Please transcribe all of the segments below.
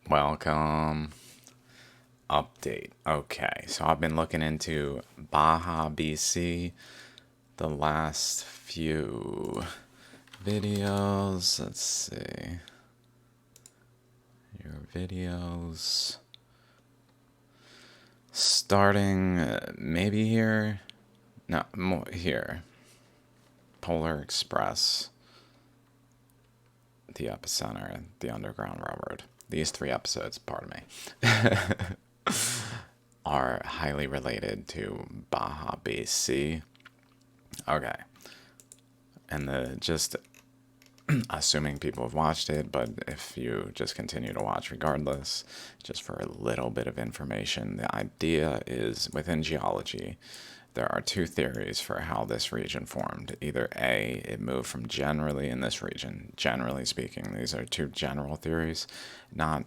Welcome. Update. Okay, so I've been looking into Baja, BC, the last few videos. Let's see. Your videos. Starting maybe here. No, more here. Polar Express, the epicenter, the Underground Railroad. These three episodes, pardon me, are highly related to Baja, BC. Okay. And just assuming people have watched it, but if you just continue to watch regardless, just for a little bit of information, the idea is within geology, there are two theories for how this region formed. Either A, it moved from generally in this region, generally speaking, these are two general theories, not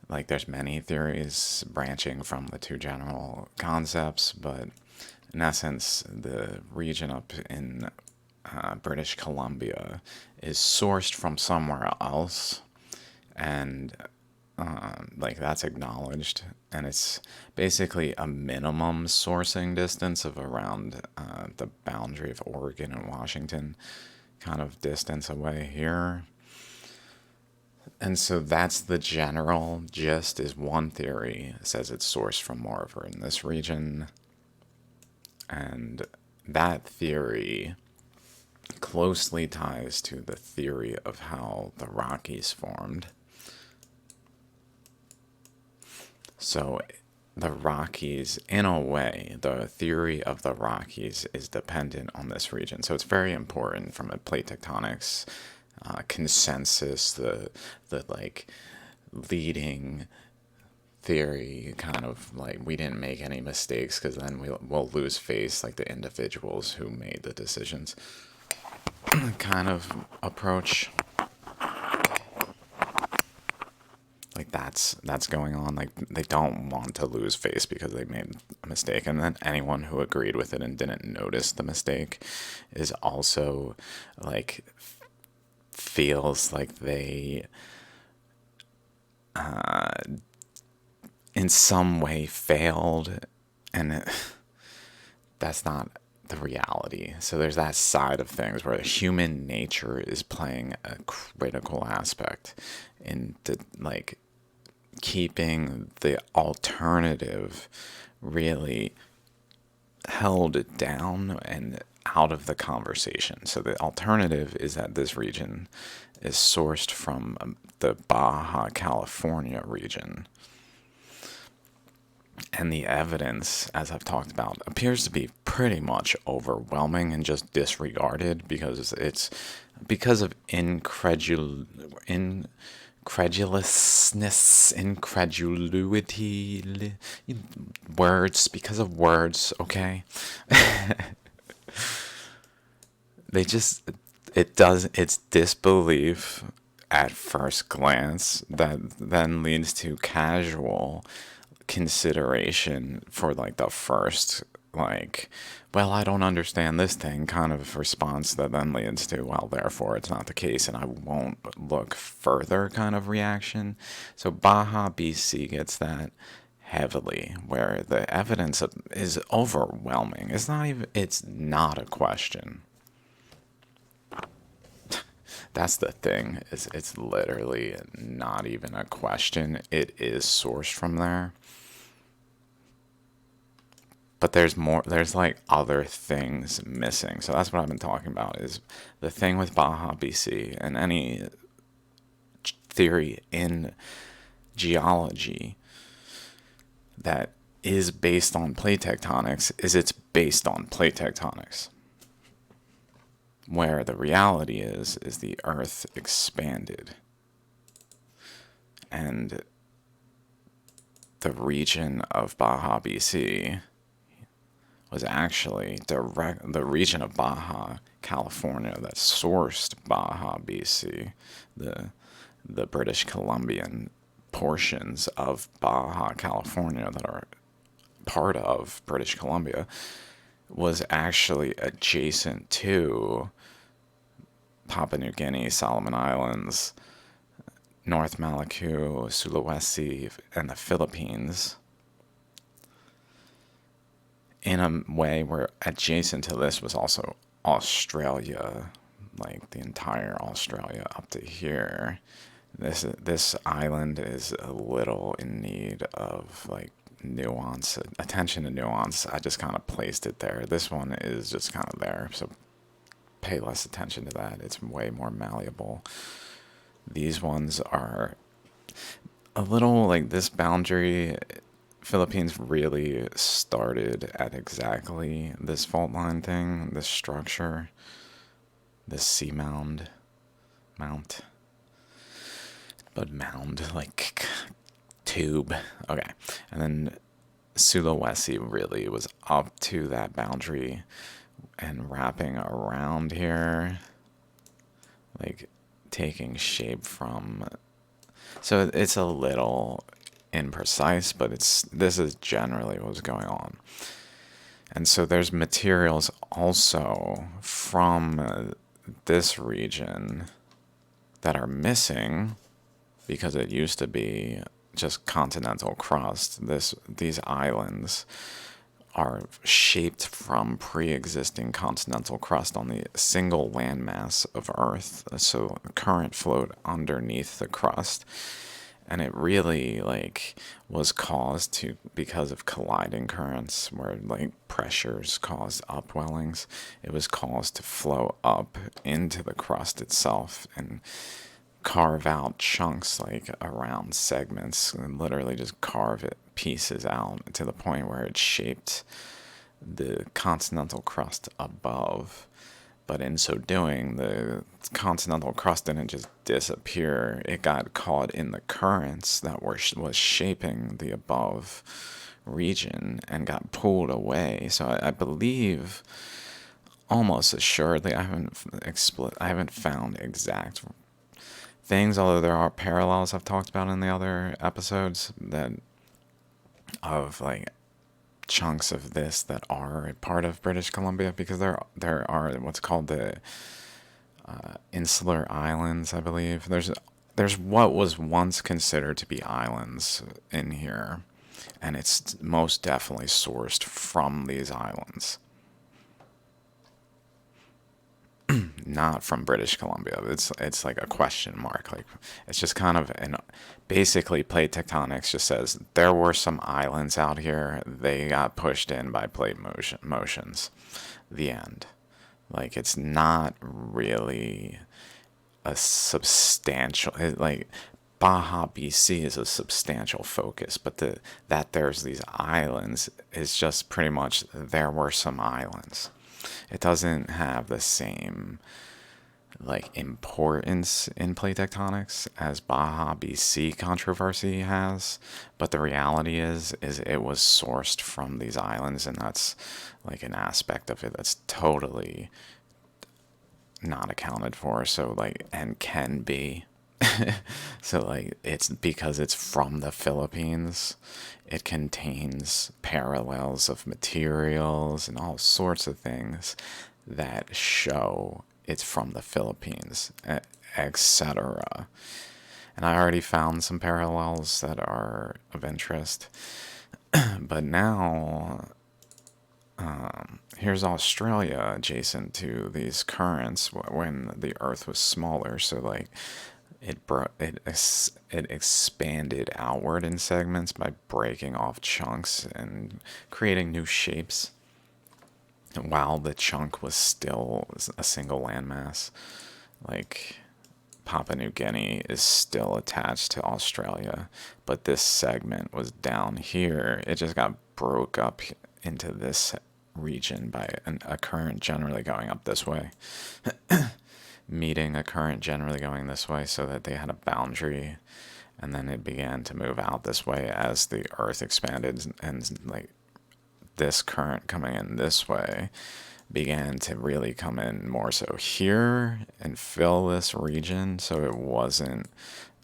like there's many theories branching from the two general concepts, but in essence, the region up in British Columbia is sourced from somewhere else, and like that's acknowledged, and it's basically a minimum sourcing distance of around the boundary of Oregon and Washington, kind of distance away here. And so that's the general gist. Is one theory says it's sourced from moreover in this region, and that theory closely ties to the theory of how the Rockies formed. So the Rockies, in a way, the theory of the Rockies is dependent on this region. So it's very important from a plate tectonics consensus, the like leading theory, kind of like we didn't make any mistakes because then we'll lose face, like the individuals who made the decisions kind of approach. Like that's going on. Like they don't want to lose face because they made a mistake, and then anyone who agreed with it and didn't notice the mistake is also like feels like they in some way failed, and that's not the reality. So there's that side of things where human nature is playing a critical aspect in like keeping the alternative really held down and out of the conversation. So the alternative is that this region is sourced from the Baja California region. And the evidence, as I've talked about, appears to be pretty much overwhelming and just disregarded because it's because of incredulousness, incredulity, words, because of words, okay? It's disbelief at first glance that then leads to casual consideration for like the first, like, well, I don't understand this thing kind of response that then leads to, well, therefore it's not the case and I won't look further kind of reaction. So Baja, BC gets that heavily, where the evidence is overwhelming. It's not a question. That's the thing, is it's literally not even a question. It is sourced from there. But there's more, there's like other things missing. So that's what I've been talking about, is the thing with Baja, BC, and any theory in geology that is based on plate tectonics is it's based on plate tectonics. Where the reality is the Earth expanded. And the region of Baja, BC was actually the region of Baja, California that sourced Baja, BC, the British Columbian portions of Baja, California that are part of British Columbia, was actually adjacent to Papua New Guinea, Solomon Islands, North Maluku, Sulawesi, and the Philippines in a way where adjacent to this was also Australia, like the entire Australia up to here. This island is a little in need of like nuance, attention to nuance. I just kind of placed it there. This one is just kind of there, so pay less attention to that. It's way more malleable. These ones are a little like this boundary. Philippines really started at exactly this fault line thing, this structure, this sea mount, but mound, like tube. Okay. And then Sulawesi really was up to that boundary and wrapping around here, like taking shape from. So it's a little imprecise, but this is generally what was going on. And so there's materials also from this region that are missing because it used to be just continental crust. These islands are shaped from pre-existing continental crust on the single landmass of Earth. So current flowed underneath the crust. And it really like was caused to because of colliding currents where like pressures caused upwellings. It was caused to flow up into the crust itself and carve out chunks like around segments and literally just carve it pieces out to the point where it shaped the continental crust above. But in so doing, the continental crust didn't just disappear. It got caught in the currents that was shaping the above region and got pulled away. So I believe, almost assuredly, I haven't found exact things, although there are parallels I've talked about in the other episodes that of like chunks of this that are a part of British Columbia, because there are what's called the insular islands, I believe. There's what was once considered to be islands in here, and it's most definitely sourced from these islands. Not from British Columbia. It's like a question mark. Like it's just kind of basically plate tectonics just says there were some islands out here. They got pushed in by plate motions. The end. Like it's not really a substantial like Baja BC is a substantial focus, but that there's these islands is just pretty much there were some islands. It doesn't have the same like importance in plate tectonics as Baja BC controversy has, but the reality is it was sourced from these islands, and that's like an aspect of it that's totally not accounted for. So like, and can be. So like it's because it's from the Philippines, it contains parallels of materials and all sorts of things that show it's from the Philippines, etc. And I already found some parallels that are of interest. But now here's Australia adjacent to these currents when the Earth was smaller. So like it expanded outward in segments by breaking off chunks and creating new shapes while the chunk was still a single landmass. Like Papua New Guinea is still attached to Australia, but this segment was down here. It just got broke up into this region by a current generally going up this way. Meeting a current generally going this way, so that they had a boundary, and then it began to move out this way as the Earth expanded, and like this current coming in this way began to really come in more so here and fill this region, so it wasn't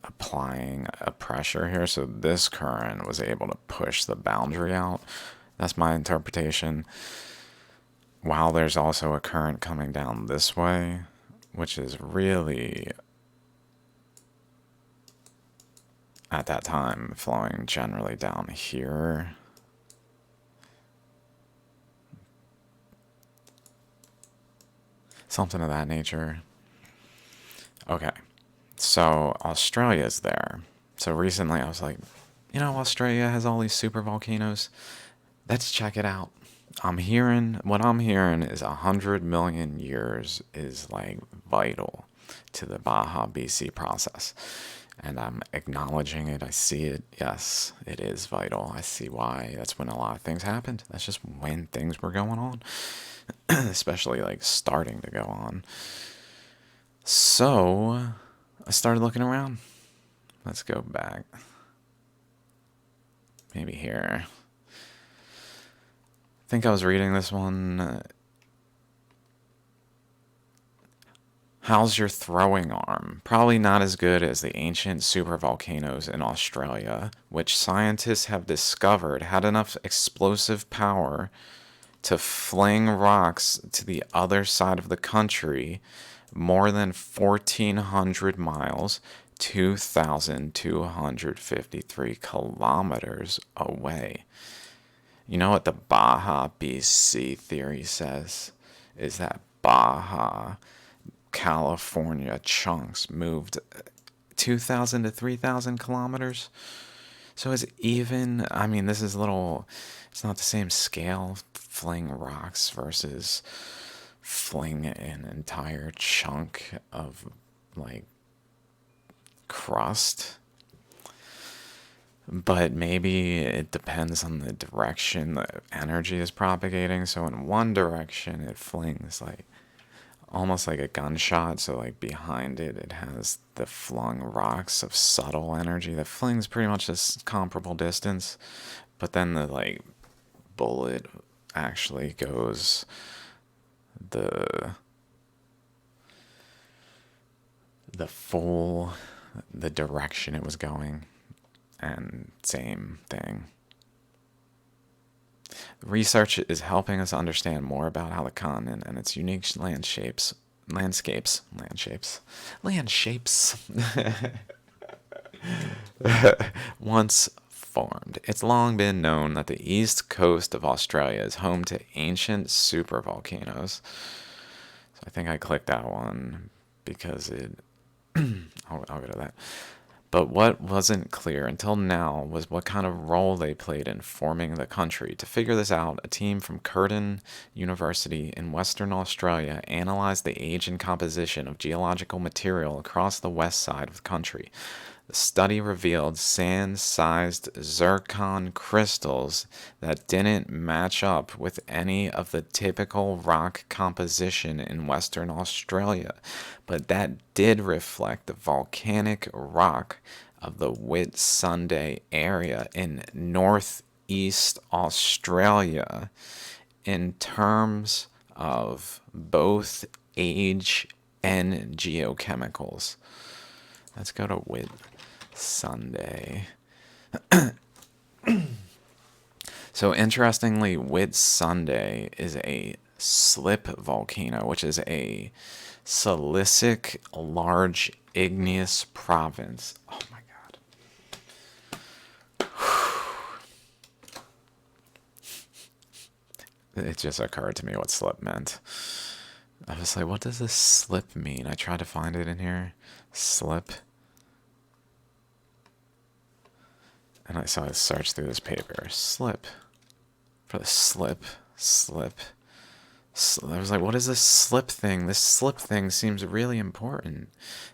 applying a pressure here. So this current was able to push the boundary out. That's my interpretation. While there's also a current coming down this way, which is really at that time flowing generally down here. Something of that nature. Okay, so Australia's there. So recently I was like, Australia has all these super volcanoes. Let's check it out. What I'm hearing is 100 million years is like vital to the Baja BC process. And I'm acknowledging it. I see it. Yes, it is vital. I see why. That's when a lot of things happened. That's just when things were going on, especially like starting to go on. So I started looking around. Let's go back. Maybe here. I think I was reading this one. How's your throwing arm? Probably not as good as the ancient supervolcanoes in Australia, which scientists have discovered had enough explosive power to fling rocks to the other side of the country more than 1,400 miles, 2,253 kilometers away. You know what the Baja BC theory says? Is that Baja California chunks moved 2,000 to 3,000 kilometers. So it's even, I mean, this is it's not the same scale, fling rocks versus fling an entire chunk of like crust. But maybe it depends on the direction the energy is propagating. So in one direction, it flings like almost like a gunshot. So like behind it, it has the flung rocks of subtle energy that flings pretty much this comparable distance. But then the like bullet actually goes the direction it was going. And same thing. Research is helping us understand more about how the continent and its unique landscapes once formed. It's long been known that the east coast of Australia is home to ancient supervolcanoes. So I think I clicked that one because I'll go to that. But what wasn't clear until now was what kind of role they played in forming the country. To figure this out, a team from Curtin University in Western Australia analyzed the age and composition of geological material across the west side of the country. The study revealed sand-sized zircon crystals that didn't match up with any of the typical rock composition in Western Australia, but that did reflect the volcanic rock of the Whitsunday area in northeast Australia in terms of both age and geochemicals. Let's go to Whitsunday. So interestingly, Whitsunday is a slip volcano, which is a silicic large igneous province. Oh my god. It just occurred to me what slip meant. I was like, what does this slip mean? I tried to find it in here. Slip. And I search through this paper. Slip. For the slip. I was like, what is this slip thing? This slip thing seems really important.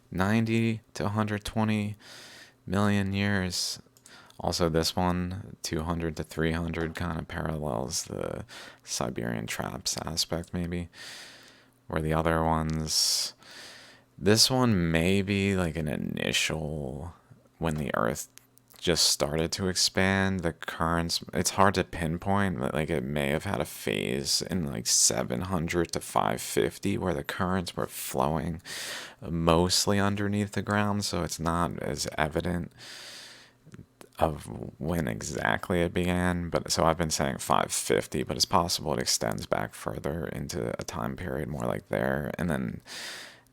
90 to 120 million years. Also, this one, 200 to 300, kind of parallels the Siberian traps aspect, maybe. Where the other ones... This one may be like an initial... When the Earth just started to expand, the currents, it's hard to pinpoint, but like it may have had a phase in like 700 to 550 where the currents were flowing mostly underneath the ground, so it's not as evident of when exactly it began. But so I've been saying 550, but it's possible it extends back further into a time period more like there. And then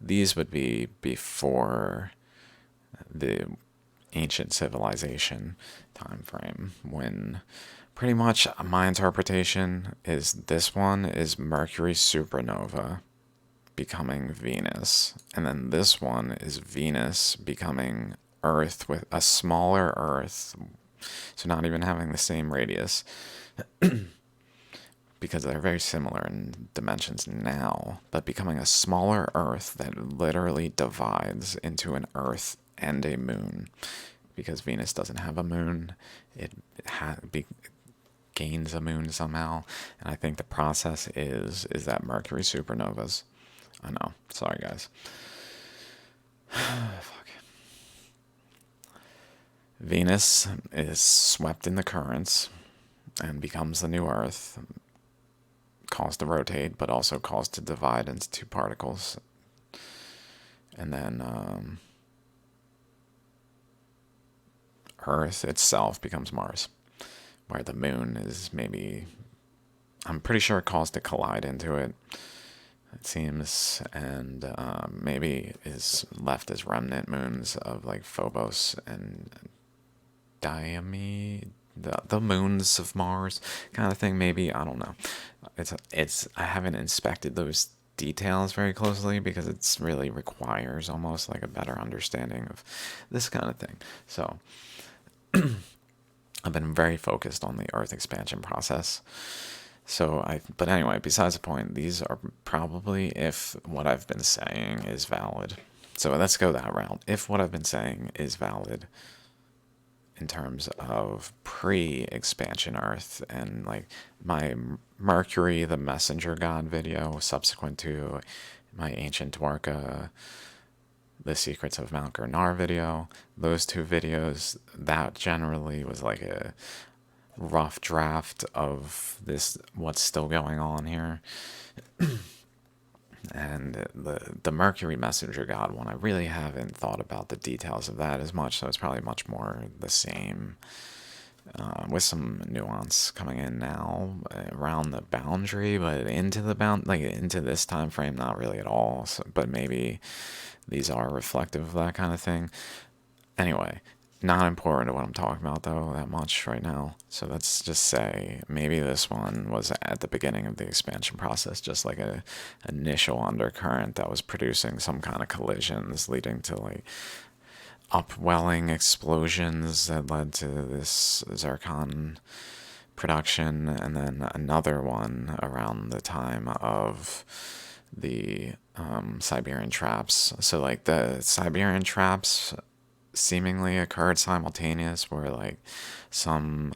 these would be before the ancient civilization time frame, when pretty much my interpretation is this one is Mercury supernova becoming Venus, and then this one is Venus becoming Earth with a smaller Earth, so not even having the same radius, because they're very similar in dimensions now, but becoming a smaller Earth that literally divides into an Earth and a moon, because Venus doesn't have a moon. It gains a moon somehow, and I think the process is that Mercury supernovas. I know, sorry guys. Fuck. Venus is swept in the currents and becomes the new Earth, caused to rotate, but also caused to divide into two particles. And then Earth itself becomes Mars, where the moon is maybe, I'm pretty sure, caused to collide into it, it seems, and maybe is left as remnant moons of like Phobos and Diame, the moons of Mars kind of thing. Maybe, I don't know. It's I haven't inspected those details very closely because it's really requires almost like a better understanding of this kind of thing. So I've been very focused on the Earth expansion process. But anyway, besides the point, these are probably, if what I've been saying is valid. So let's go that route. If what I've been saying is valid in terms of pre-expansion Earth, and like my Mercury, the messenger god video, subsequent to my ancient Dwarka, the secrets of Mount Gurnar video, those two videos, that generally was like a rough draft of this, what's still going on here. And the Mercury messenger god one, I really haven't thought about the details of that as much, so it's probably much more the same, with some nuance coming in now around the boundary, but into the into this time frame, not really at all. So, but maybe these are reflective of that kind of thing. Anyway, not important to what I'm talking about though that much right now. So let's just say maybe this one was at the beginning of the expansion process, just like a initial undercurrent that was producing some kind of collisions leading to like upwelling explosions that led to this zircon production, and then another one around the time of the Siberian traps. So like the Siberian traps seemingly occurred simultaneous, where like some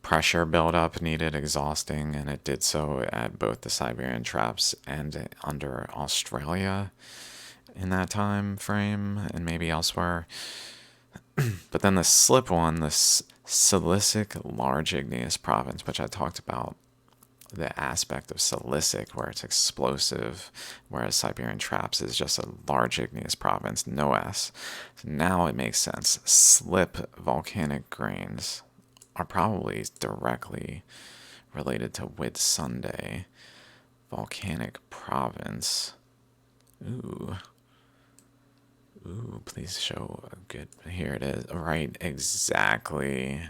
pressure buildup needed exhausting, and it did so at both the Siberian traps and under Australia in that time frame, and maybe elsewhere. But then the slip one, the Silicic large igneous province, which I talked about, the aspect of Silicic where it's explosive, whereas Siberian Traps is just a large igneous province, no S. So now it makes sense. Slip volcanic grains are probably directly related to Whitsunday volcanic province. Ooh, please show a good, here it is, right exactly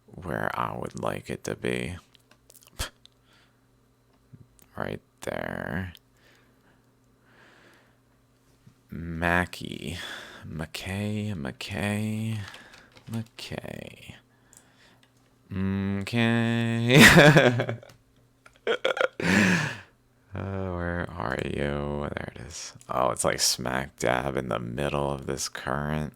where I would like it to be. Right there. McKay. Okay. Where are you? There it is. Oh, it's like smack dab in the middle of this current.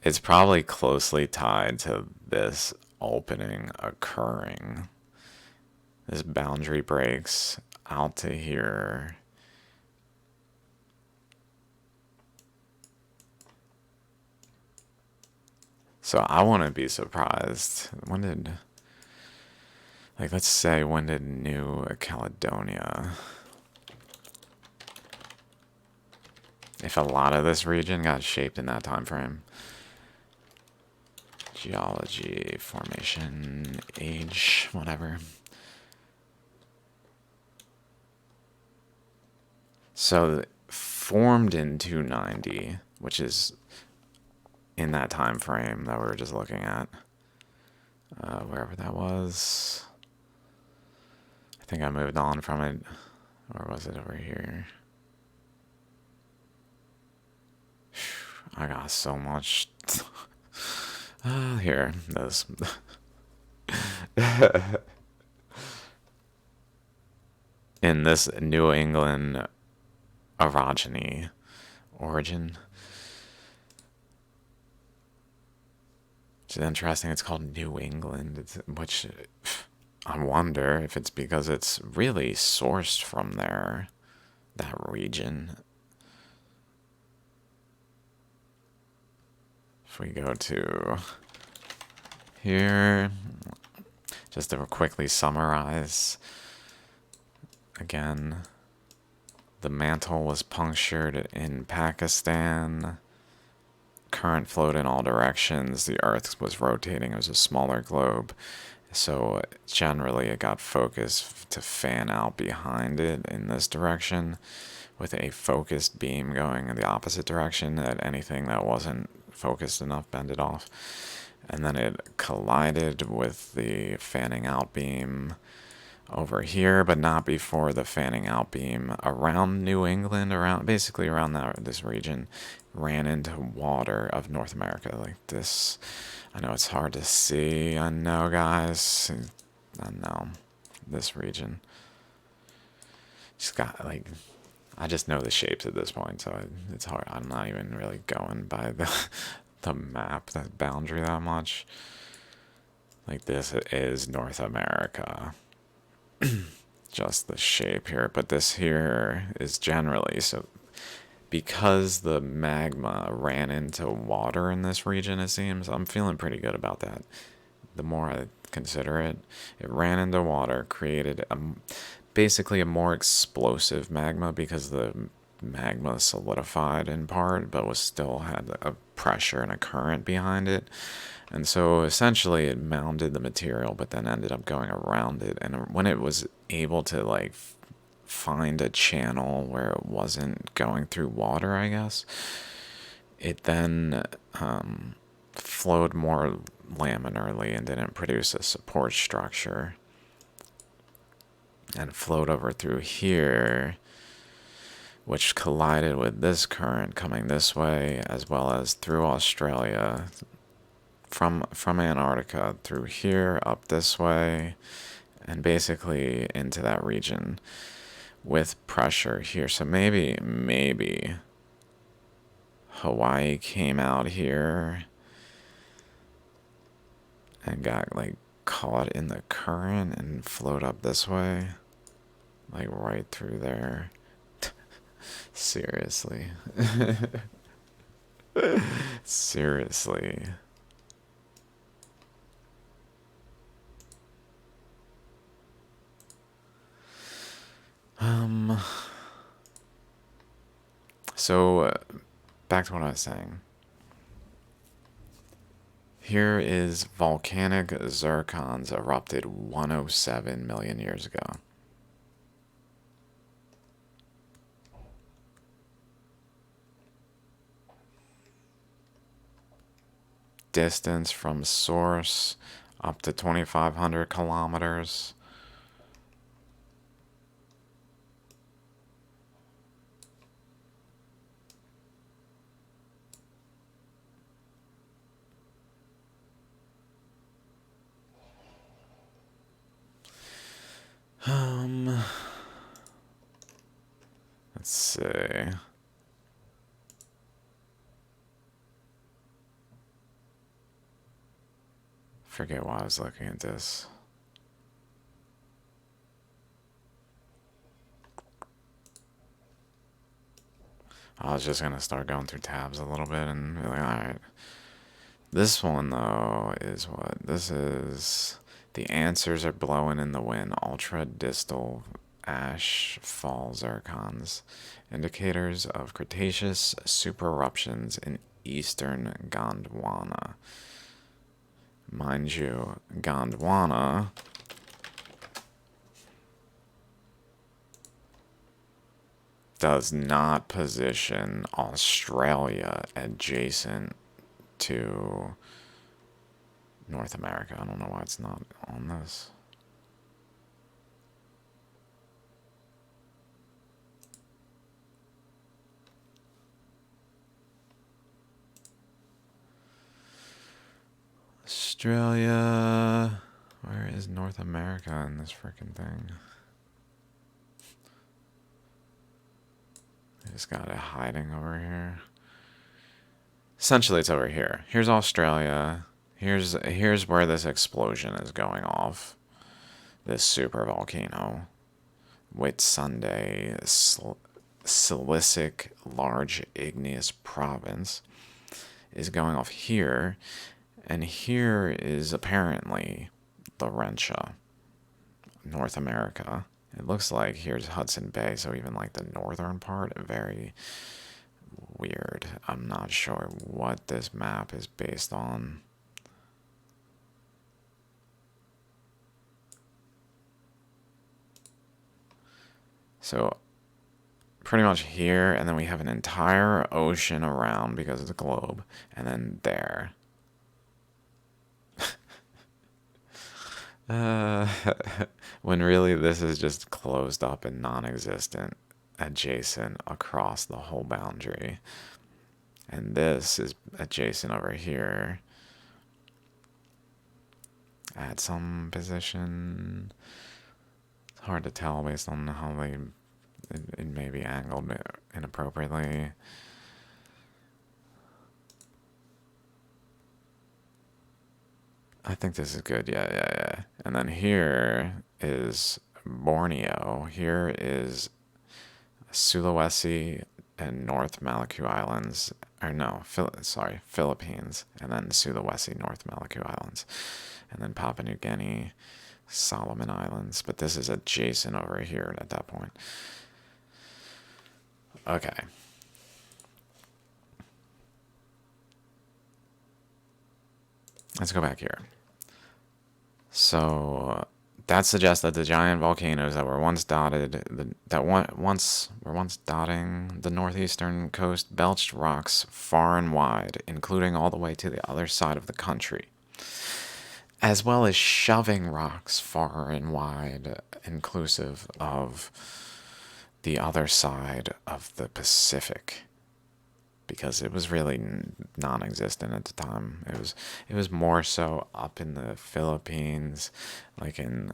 It's probably closely tied to this opening occurring. This boundary breaks out to here. So I wouldn't be surprised. When did, like, let's say, when did New Caledonia? If a lot of this region got shaped in that time frame. Geology, formation, age, whatever. So formed in 290, which is in that time frame that we were just looking at. Wherever that was. I think I moved on from it. Or was it over here? I got so much. Here, this. In this New England origin. Which is interesting. It's called New England, which I wonder if it's because it's really sourced from there, that region. If we go to here, just to quickly summarize, again, the mantle was punctured in Pakistan. Current flowed in all directions. The Earth was rotating. It was a smaller globe. So generally it got focused to fan out behind it in this direction with a focused beam going in the opposite direction at anything that wasn't focused enough, bend it off. And then it collided with the fanning out beam over here, but not before the fanning out beam around New England, basically around this region, ran into water of North America like this. I know it's hard to see. I know, guys. I know this region. Just got like, I just know the shapes at this point, so it's hard. I'm not even really going by the map, that boundary that much. Like this is North America. Just the shape here, but this here is generally so. Because the magma ran into water in this region, it seems, I'm feeling pretty good about that. The more I consider it, it ran into water, created basically a more explosive magma because the magma solidified in part, but still had a pressure and a current behind it. And so essentially it mounded the material, but then ended up going around it. And when it was able to like find a channel where it wasn't going through water, I guess, it then flowed more laminarly and didn't produce a support structure, and flowed over through here, which collided with this current coming this way, as well as through Australia, from Antarctica through here up this way, and basically into that region with pressure here. So maybe Hawaii came out here and got like caught in the current and flowed up this way, like right through there. Seriously. Seriously. So back to what I was saying. Here is volcanic zircons erupted 107 million years ago. Distance from source up to 2,500 kilometers. Let's see. Forget why I was looking at this. I was just gonna start going through tabs a little bit and be like, alright. This one, though, is what? This is... The answers are blowing in the wind. Ultra distal ash fall zircons. Indicators of Cretaceous super eruptions in eastern Gondwana. Mind you, Gondwana does not position Australia adjacent to North America. I don't know why it's not on this. Australia. Where is North America in this freaking thing? I just got it hiding over here. Essentially, it's over here. Here's Australia. Here's where this explosion is going off. This super volcano. Whitsunday Silicic Large Igneous Province is going off here. And here is apparently Laurentia, North America. It looks like here's Hudson Bay, so even like the northern part, very weird. I'm not sure what this map is based on. So pretty much here, and then we have an entire ocean around because of the globe, and then there. When really this is just closed up and non-existent, adjacent across the whole boundary. And this is adjacent over here at some position. It's hard to tell based on how it may be angled inappropriately. I think this is good. Yeah. And then here is Borneo. Here is Sulawesi and North Maluku Islands. Or no, Philippines. And then Sulawesi, North Maluku Islands. And then Papua New Guinea, Solomon Islands. But this is adjacent over here at that point. Okay. Let's go back here. So that suggests that the giant volcanoes that were once dotted, once dotting the northeastern coast, belched rocks far and wide, including all the way to the other side of the country, as well as shoving rocks far and wide, inclusive of the other side of the Pacific. Because it was really non-existent at the time. It was more so up in the Philippines, like in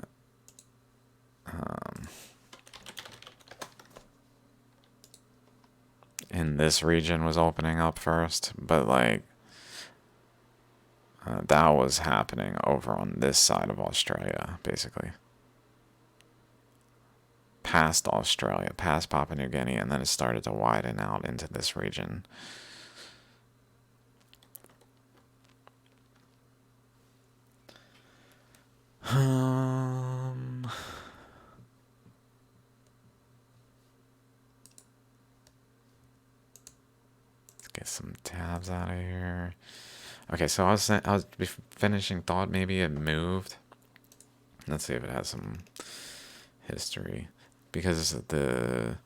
this region was opening up first, but like that was happening over on this side of Australia, basically. Past Australia, past Papua New Guinea, and then it started to widen out into this region. Let's get some tabs out of here. Okay, so I was finishing thought maybe it moved. Let's see if it has some history. Because the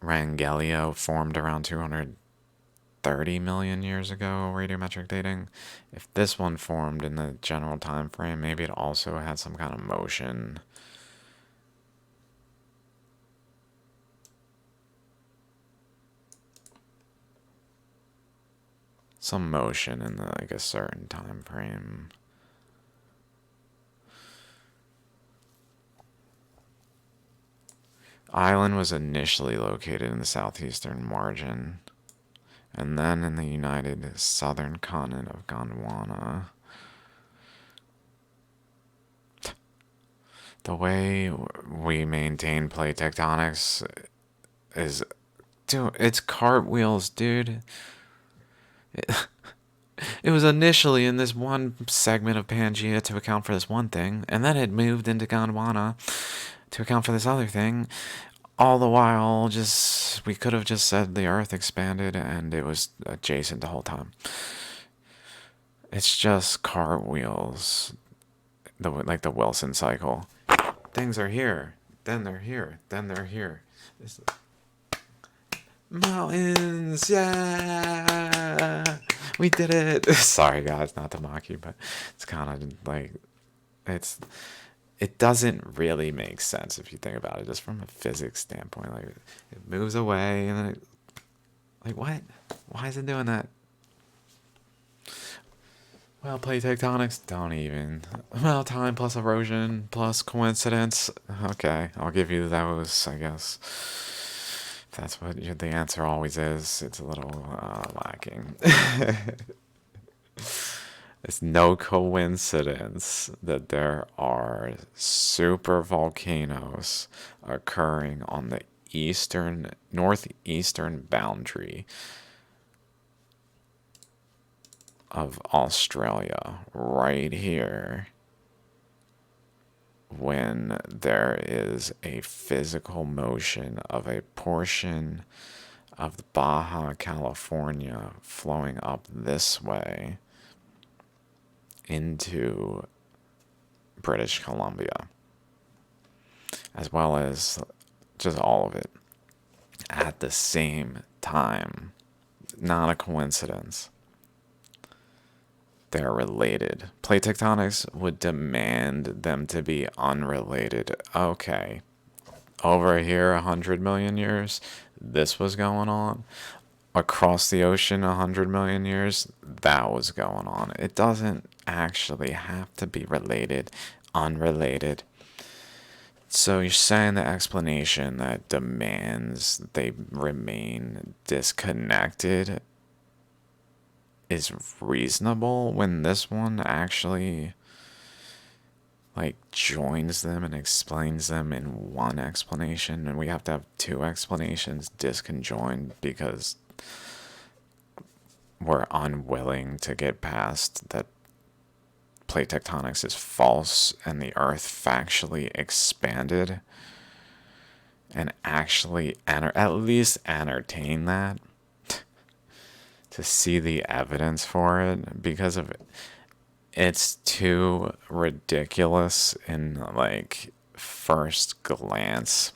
Rangelio formed around 230 million years ago, radiometric dating. If this one formed in the general time frame, maybe it also had some kind of motion. Some motion in like a certain time frame. Island was initially located in the southeastern margin, and then in the united southern continent of Gondwana. The way we maintain plate tectonics is, dude, it's cartwheels, dude. It was initially in this one segment of Pangea to account for this one thing, and then it moved into Gondwana to account for this other thing. All the while, we could have just said the Earth expanded and it was adjacent the whole time. It's just cartwheels, like the Wilson cycle. Things are here, then they're here, then they're here. It's mountains, yeah, we did it. Sorry, guys, not to mock you, but it's kind of like it's it doesn't really make sense if you think about it, just from a physics standpoint. Like it moves away, and then like what? Why is it doing that? Well, plate tectonics, don't even. Well, time plus erosion plus coincidence. Okay, I'll give you those, I guess. If that's what the answer always is, it's a little lacking. It's no coincidence that there are super volcanoes occurring on the northeastern boundary of Australia right here, when there is a physical motion of a portion of the Baja California flowing up this way into British Columbia, as well as just all of it at the same time. Not a coincidence. They're related. Plate tectonics would demand them to be unrelated. Okay, over here 100 million years, this was going on. Across the ocean 100 million years, that was going on. It doesn't actually have to be related, unrelated. So you're saying the explanation that demands they remain disconnected is reasonable when this one actually like joins them and explains them in one explanation, and we have to have two explanations disconjoined because we're unwilling to get past that plate tectonics is false and the earth factually expanded, and actually at least entertain that, to see the evidence for it, because of it's too ridiculous in like first glance.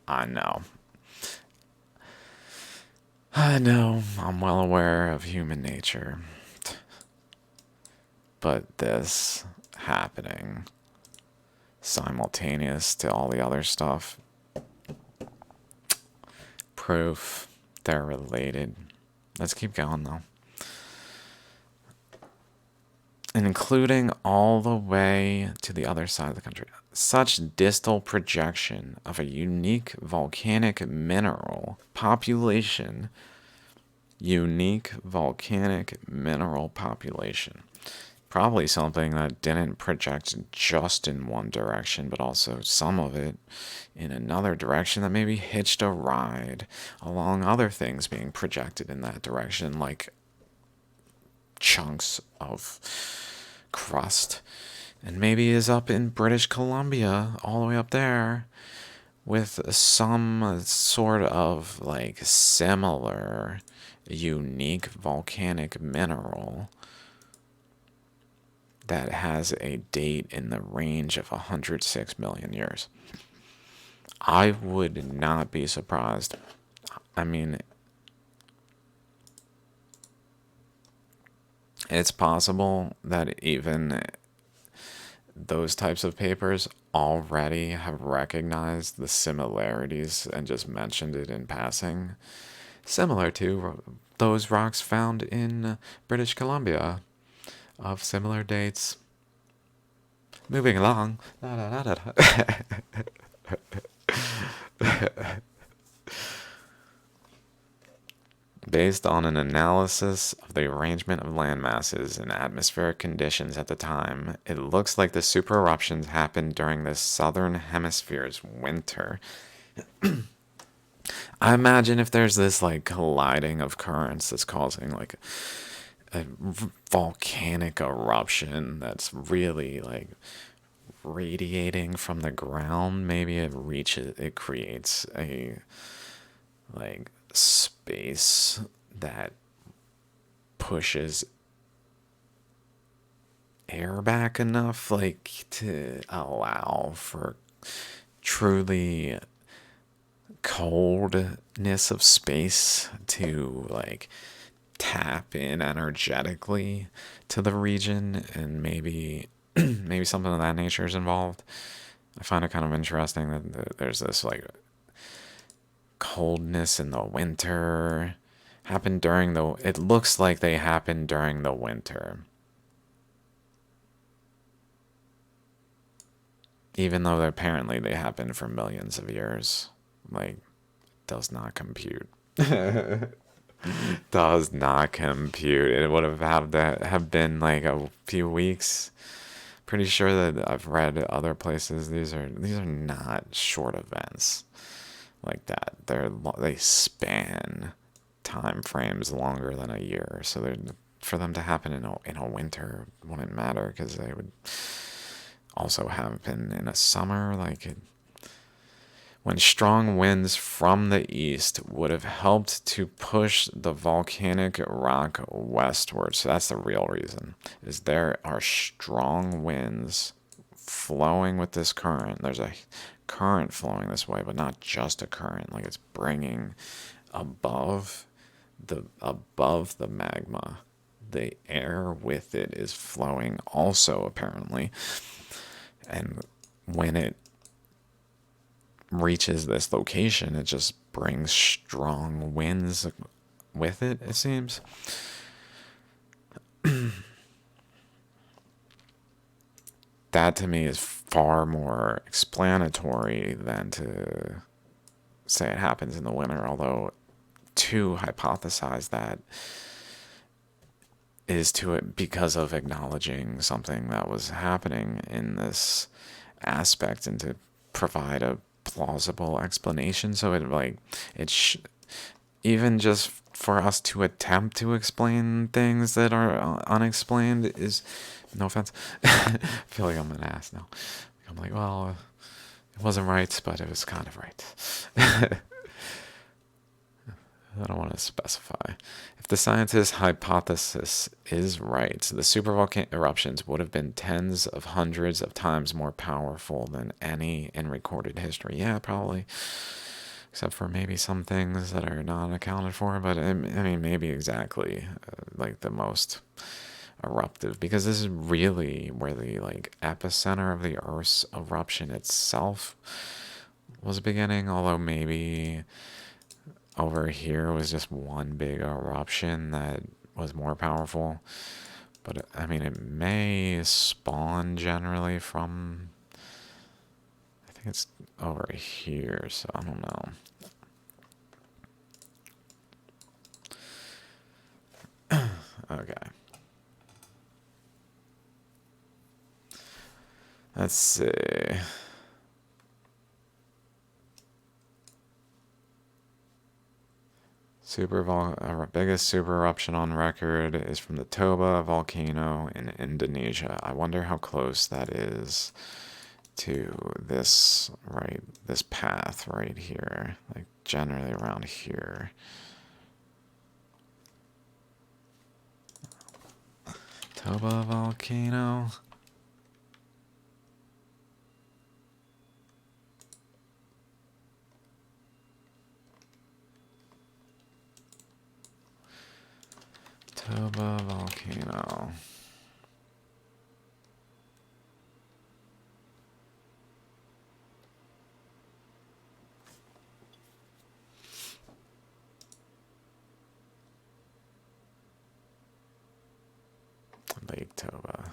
I know. I'm well aware of human nature. But this happening simultaneous to all the other stuff, proof they're related. Let's keep going though. Including all the way to the other side of the country. Such distal projection of a unique volcanic mineral population. Unique volcanic mineral population. Probably something that didn't project just in one direction, but also some of it in another direction that maybe hitched a ride along other things being projected in that direction, like chunks of crust, and maybe is up in British Columbia, all the way up there, with some sort of like similar unique volcanic mineral that has a date in the range of 106 million years. I would not be surprised. I mean, it's possible that even those types of papers already have recognized the similarities and just mentioned it in passing, similar to those rocks found in British Columbia of similar dates. Moving along. Based on an analysis of the arrangement of land masses and atmospheric conditions at the time, it looks like the super eruptions happened during the southern hemisphere's winter. I imagine if there's this like colliding of currents that's causing like a volcanic eruption that's really like radiating from the ground, maybe it creates a like space that pushes air back enough like to allow for truly coldness of space to like tap in energetically to the region, and maybe maybe something of that nature is involved. I find it kind of interesting that there's this like coldness in the winter happened during the it looks like they happened during the winter, even though apparently they happened for millions of years. Like, does not compute. Does not compute. It would have had to have been like a few weeks. Pretty sure that I've read other places. These are not short events like that. They span time frames longer than a year. So for them to happen in a winter wouldn't matter, because they would also happen in a summer. When strong winds from the east would have helped to push the volcanic rock westward. So that's the real reason, is there are strong winds flowing with this current. There's a current flowing this way, but not just a current. Like, it's bringing above the magma. The air with it is flowing also, apparently. And when it reaches this location, it just brings strong winds with it, it seems. That to me is far more explanatory than to say it happens in the winter, although to hypothesize that is to it because of acknowledging something that was happening in this aspect, and to provide a plausible explanation. So even just for us to attempt to explain things that are unexplained is, no offense, I feel like I'm an ass now. I'm like, well, it wasn't right, but it was kind of right. I don't want to specify. If the scientist's hypothesis is right, the supervolcanic eruptions would have been tens of hundreds of times more powerful than any in recorded history. Yeah, probably. Except for maybe some things that are not accounted for. But I mean, maybe exactly like the most eruptive, because this is really where the like epicenter of the Earth's eruption itself was beginning. Although maybe over here was just one big eruption that was more powerful. But I mean, it may spawn generally from, I think it's over here, so I don't know. Okay. Let's see. Biggest super eruption on record is from the Toba volcano in Indonesia. I wonder how close that is to this path right here, like generally around here. Toba volcano. Toba volcano. Lake Toba.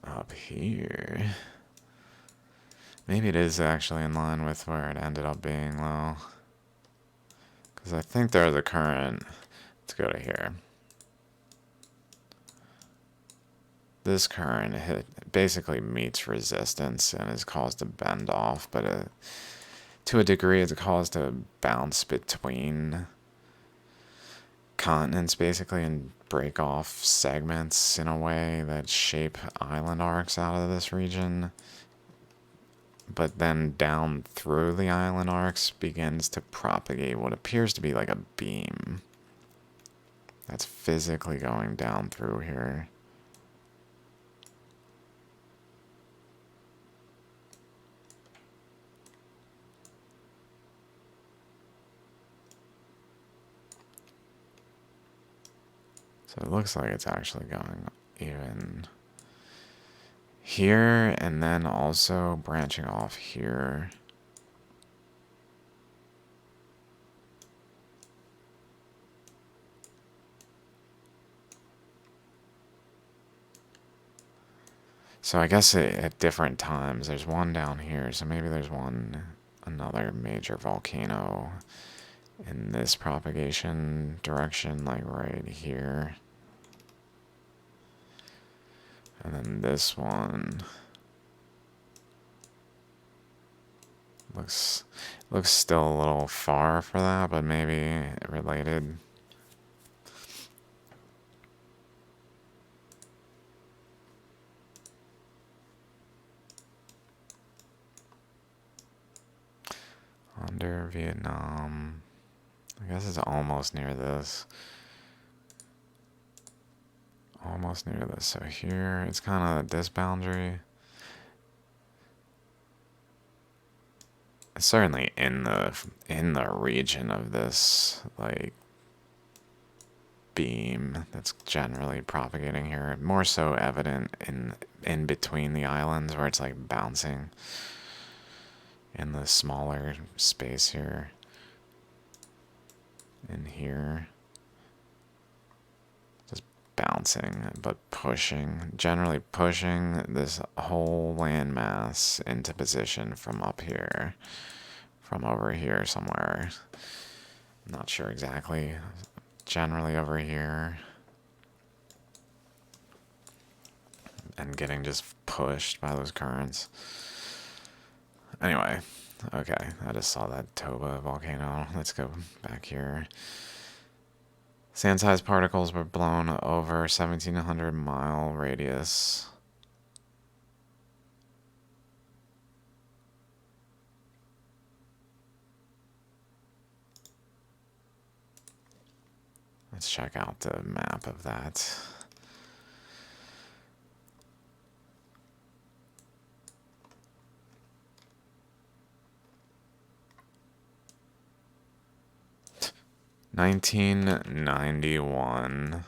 Up here. Maybe it is actually in line with where it ended up being, though. Because I think there's a current. Let's go to here. This current basically meets resistance and is caused to bend off, but to a degree it's caused to bounce between continents, basically, and break off segments in a way that shape island arcs out of this region. But then down through the island arcs begins to propagate what appears to be like a beam that's physically going down through here. So it looks like it's actually going even here and then also branching off here. So I guess at different times, there's one down here, so maybe there's another major volcano in this propagation direction, like right here. And then this one looks still a little far for that, but maybe related. Under Vietnam. I guess it's almost near this. Almost near this. So here, it's kind of at this boundary. It's certainly in the region of this, like, beam that's generally propagating here. More so evident in between the islands where it's like bouncing in the smaller space here. In here. Just bouncing, but pushing. Generally pushing this whole landmass into position from up here. From over here somewhere. Not sure exactly. Generally over here. And getting just pushed by those currents. Anyway, okay, I just saw that Toba volcano. Let's go back here. Sand-sized particles were blown over 1,700-mile radius. Let's check out the map of that. $1991.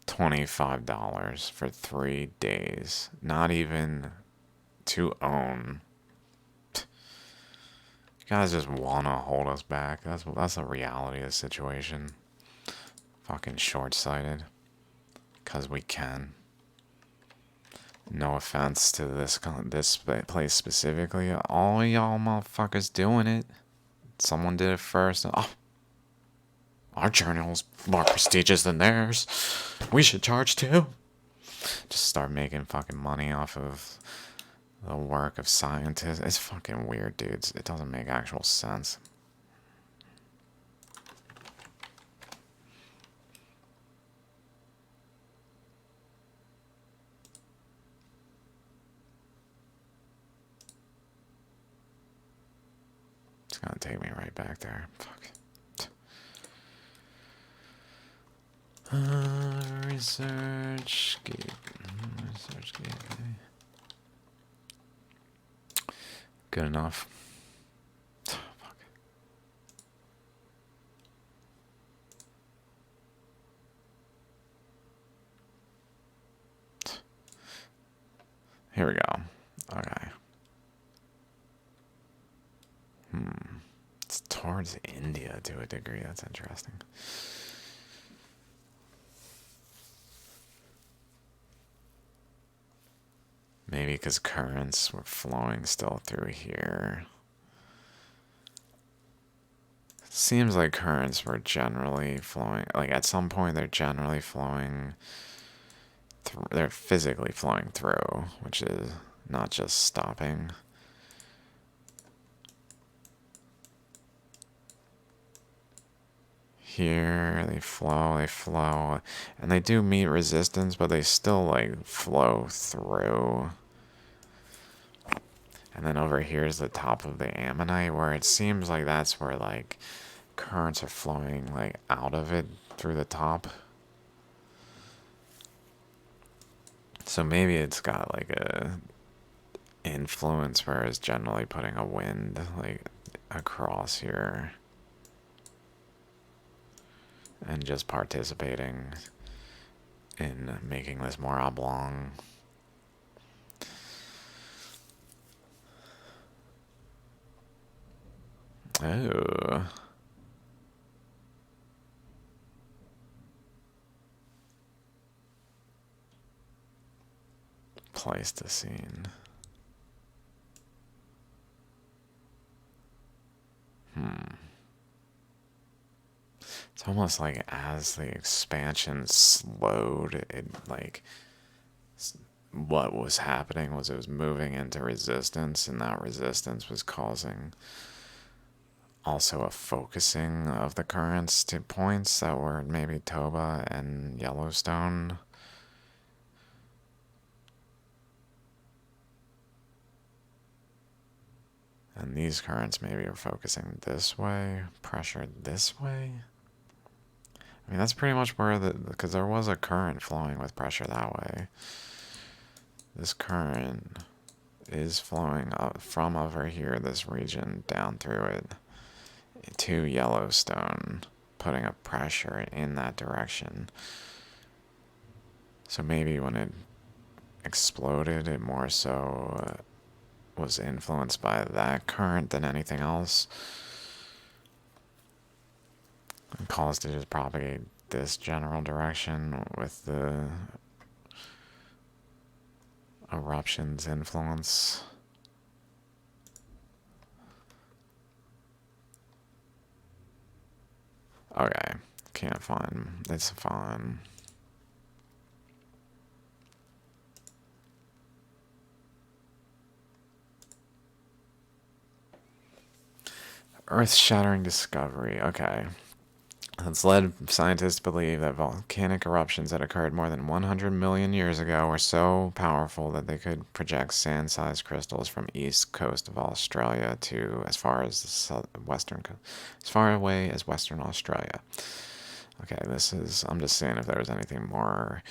$25 for 3 days. Not even to own. You guys just wanna hold us back. That's the reality of the situation. Fucking short-sighted. 'Cause we can. No offense to this place specifically. All y'all motherfuckers doing it. Someone did it first. Oh, our journal's more prestigious than theirs. We should charge too. Just start making fucking money off of the work of scientists. It's fucking weird, dudes. It doesn't make actual sense. It's gonna take me right back there. Fuck. Research gate. Research gateway. Good enough. Fuck. Here we go. Okay. It's towards India to a degree. That's interesting. Maybe because currents were flowing still through here. Seems like currents were generally flowing. Like at some point, they're generally flowing. They're physically flowing through, which is not just stopping. Here they flow, and they do meet resistance, but they still like flow through. And then over here is the top of the ammonite, where it seems like that's where like currents are flowing like out of it through the top. So maybe it's got like a influence where it's generally putting a wind, like across here and just participating in making this more oblong. Oh. Pleistocene. It's almost like as the expansion slowed, it like what was happening was it was moving into resistance, and that resistance was causing also a focusing of the currents to points that were maybe Toba and Yellowstone. And these currents maybe are focusing this way, pressure this way. I mean, that's pretty much where because there was a current flowing with pressure that way. This current is flowing up from over here, this region, down through it to Yellowstone, putting up pressure in that direction. So maybe when it exploded, it more so was influenced by that current than anything else, and caused it to propagate this general direction with the eruption's influence. Okay, can't find. It's fine. Earth-shattering discovery. Okay. It's led scientists to believe that volcanic eruptions that occurred more than 100 million years ago were so powerful that they could project sand-sized crystals from east coast of Australia to as far as the as far away as Western Australia. Okay, this is. I'm just seeing if there was anything more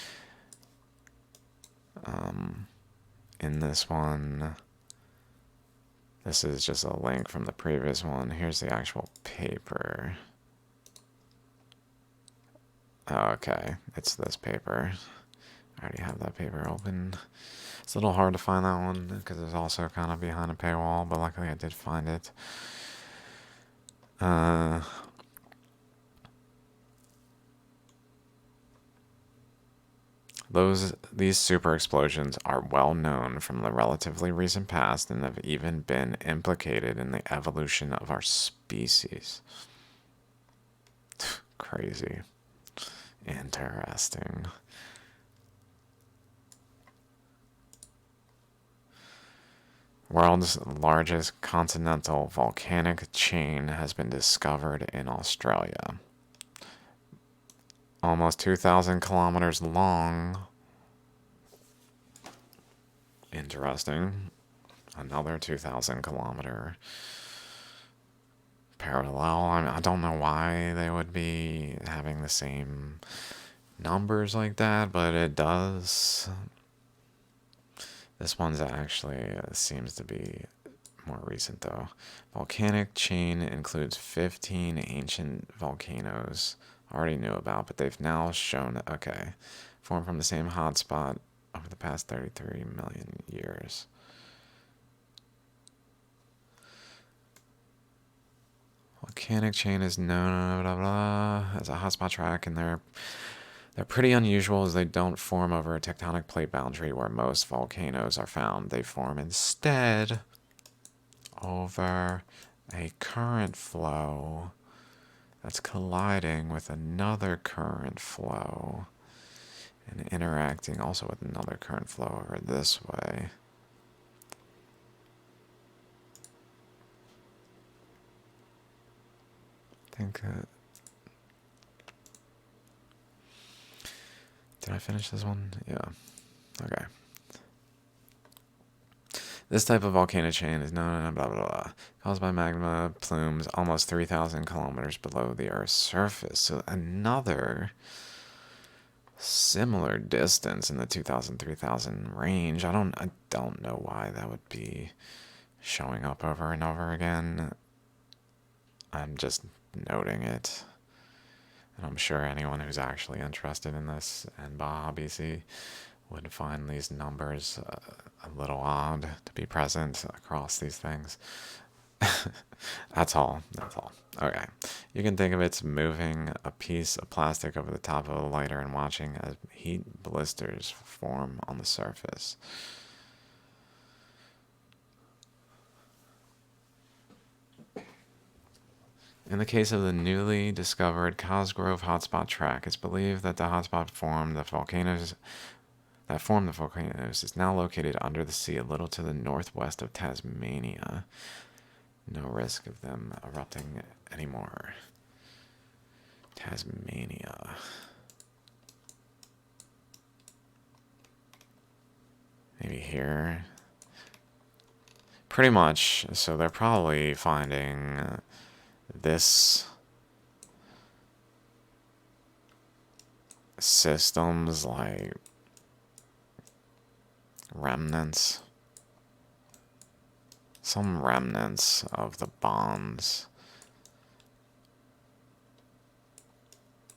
in this one. This is just a link from the previous one. Here's the actual paper. Oh, okay, it's this paper. I already have that paper open. It's a little hard to find that one because it's also kind of behind a paywall, but luckily I did find it. These super explosions are well known from the relatively recent past and have even been implicated in the evolution of our species. Crazy. Interesting. World's largest continental volcanic chain has been discovered in Australia. Almost 2,000 kilometers long. Interesting. Another 2,000 kilometer parallel. I don't know why they would be having the same numbers like that, but it does. This one's actually seems to be more recent though. Volcanic chain includes 15 ancient volcanoes already knew about, but they've now shown that, okay, formed from the same hotspot over the past 33 million years. Volcanic chain is known blah, blah, as a hotspot track, and they're pretty unusual as they don't form over a tectonic plate boundary where most volcanoes are found. They form instead over a current flow that's colliding with another current flow and interacting also with another current flow over this way. I think did I finish this one? Yeah. Okay. This type of volcano chain is known as blah, blah, blah, caused by magma plumes almost 3,000 kilometers below the Earth's surface. So another similar distance in the 2,000, 3,000 range. I don't know why that would be showing up over and over again. I'm just noting it. And I'm sure anyone who's actually interested in this and Baja BC would find these numbers a little odd to be present across these things. That's all. That's all. Okay. You can think of it as moving a piece of plastic over the top of a lighter and watching as heat blisters form on the surface. In the case of the newly discovered Cosgrove hotspot track, it's believed that the hotspot formed the volcanoes is now located under the sea a little to the northwest of Tasmania. No risk of them erupting anymore. Tasmania. Maybe here. Pretty much. So they're probably finding this systems like remnants. Some remnants of the bonds.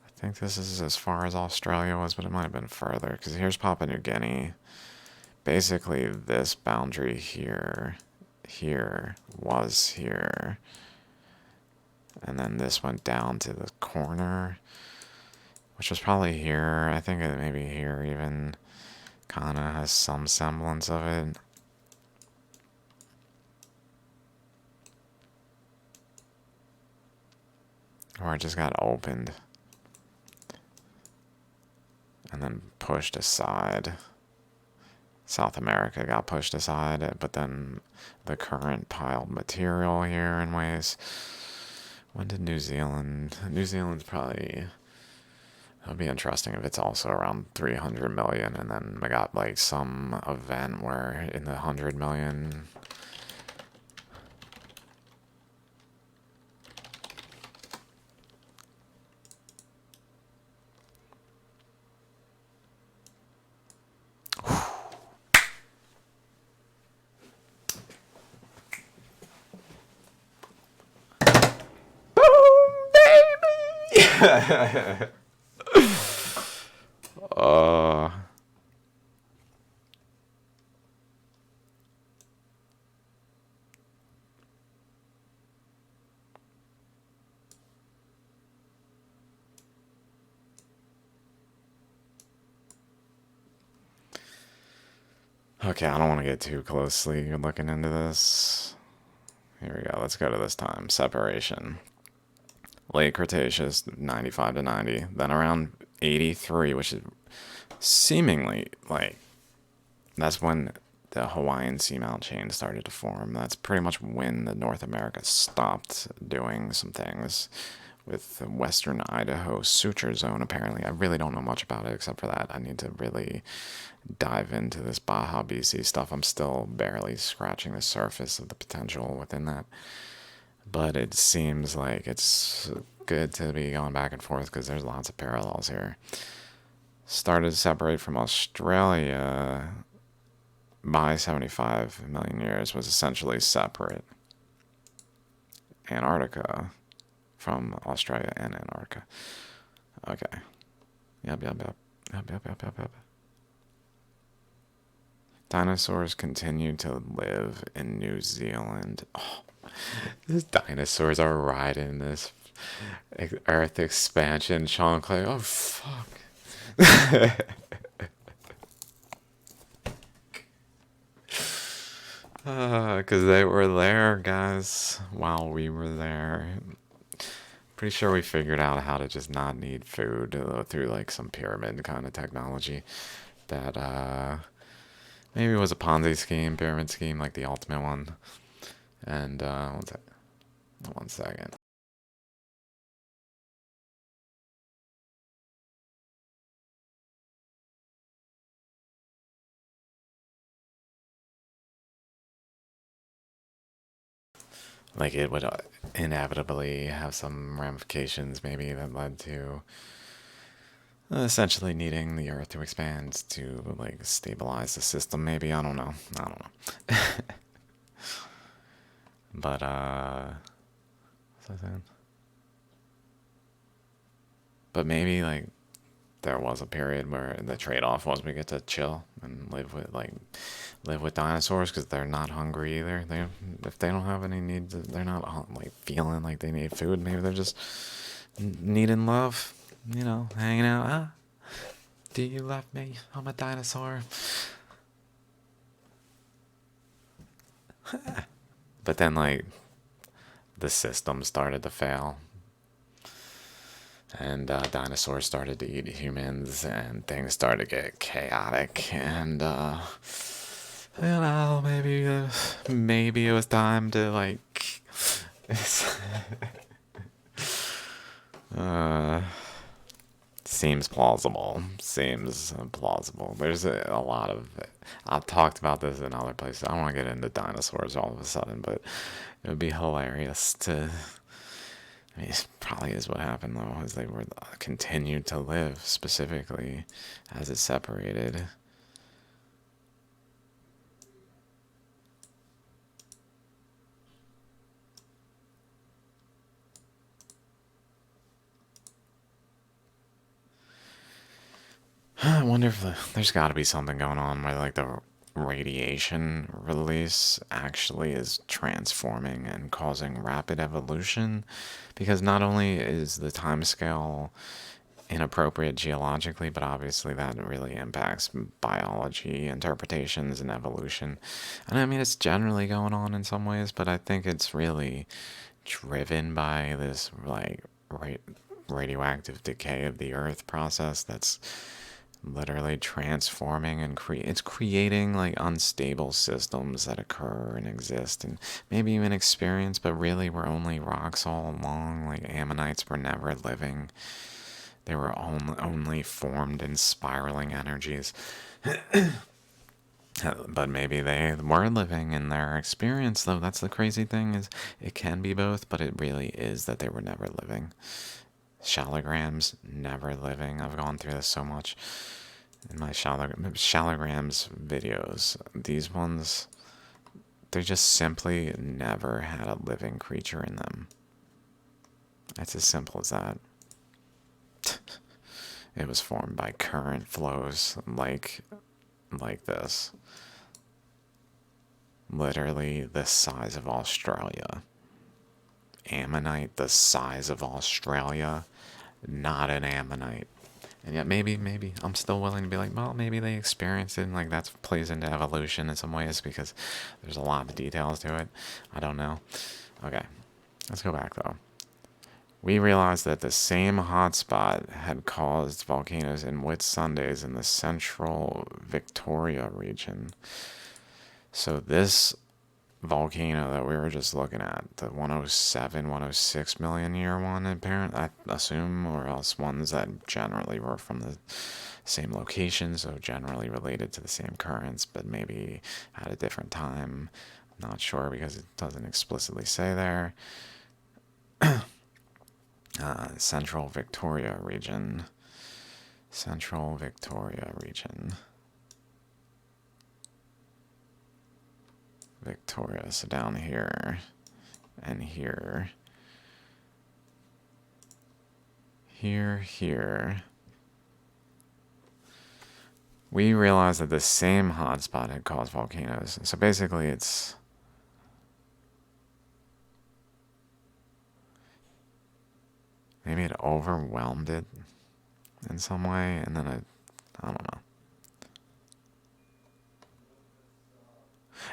I think this is as far as Australia was, but it might have been further, because here's Papua New Guinea. Basically, this boundary here was here. And then this went down to the corner, which was probably here. I think it maybe here even kind of has some semblance of it. Or it just got opened and then pushed aside. South America got pushed aside, but then the current piled material here in ways. When did New Zealand? New Zealand's probably. It would be interesting if it's also around 300 million, and then we got like some event where in the 100 million. uh, okay, I don't want to get too closely looking into this. Here we go. Let's go to this time. Separation. Late Cretaceous, 95 to 90. Then around 83, which is seemingly like that's when the Hawaiian seamount chain started to form. That's pretty much when the North America stopped doing some things with the Western Idaho Suture Zone, apparently. I really don't know much about it except for that. I need to really dive into this Baja BC stuff. I'm still barely scratching the surface of the potential within that. But it seems like it's good to be going back and forth because there's lots of parallels here. Started to separate from Australia by 75 million years, was essentially separate. Antarctica from Australia and Antarctica. Okay. Yep. Dinosaurs continued to live in New Zealand. Oh, these dinosaurs are riding this Earth expansion. Sean Clay. Oh, fuck. Because they were there, guys, while we were there. Pretty sure we figured out how to just not need food through like some pyramid kind of technology that maybe it was a Ponzi scheme, pyramid scheme, like the ultimate one. And one second. Like it would inevitably have some ramifications, maybe that led to essentially needing the Earth to expand to like stabilize the system. Maybe I don't know. But was I saying? But maybe like there was a period where the trade-off was we get to chill and live with dinosaurs because they're not hungry either. If they don't have any needs, they're not like feeling like they need food. Maybe they're just needing love, hanging out. Do you love me? I'm a dinosaur. But then like the system started to fail, and dinosaurs started to eat humans, and things started to get chaotic, and maybe it was time to like seems plausible. There's a lot of I've talked about this in other places. I don't want to get into dinosaurs all of a sudden, but it would be hilarious to. I mean, it probably is what happened though, as they were continued to live specifically as it separated. I wonder if there's got to be something going on where like the radiation release actually is transforming and causing rapid evolution, because not only is the time scale inappropriate geologically, but obviously that really impacts biology interpretations and evolution. And I mean, it's generally going on in some ways, but I think it's really driven by this like radioactive decay of the earth process that's literally transforming and it's creating like unstable systems that occur and exist and maybe even experience, but really were only rocks all along. Like ammonites were never living. They were only formed in spiraling energies. But maybe they were living in their experience, though. That's the crazy thing, is it can be both, but it really is that they were never living. Shallograms, never living. I've gone through this so much in my shallograms videos. These ones, they just simply never had a living creature in them. It's as simple as that. It was formed by current flows like this. Literally the size of Australia. Ammonite the size of Australia, not an ammonite. And yet maybe I'm still willing to be like, well, maybe they experienced it and like that plays into evolution in some ways because there's a lot of details to it. I don't know. Okay, let's go back though. We realized that the same hotspot had caused volcanoes in Whitsundays in the central Victoria region. So this volcano that we were just looking at, the 107, 106 million year one, apparently, I assume, or else ones that generally were from the same location, so generally related to the same currents, but maybe at a different time. Not sure because it doesn't explicitly say there. Central Victoria region. Central Victoria region. Victoria, so down here and here. Here. We realized that the same hotspot had caused volcanoes. So basically it's maybe it overwhelmed it in some way, and then I don't know.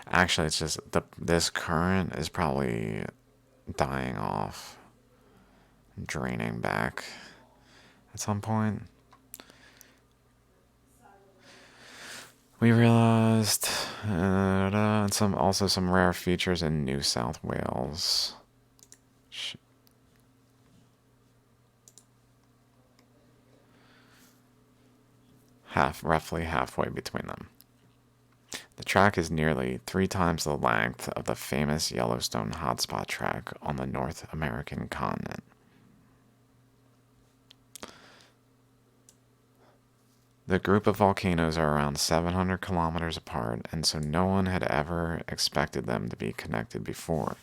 Actually, it's just this current is probably dying off, draining back at some point. We realized some rare features in New South Wales. Roughly halfway between them. The track is nearly 3 times the length of the famous Yellowstone hotspot track on the North American continent. The group of volcanoes are around 700 kilometers apart, and so no one had ever expected them to be connected before.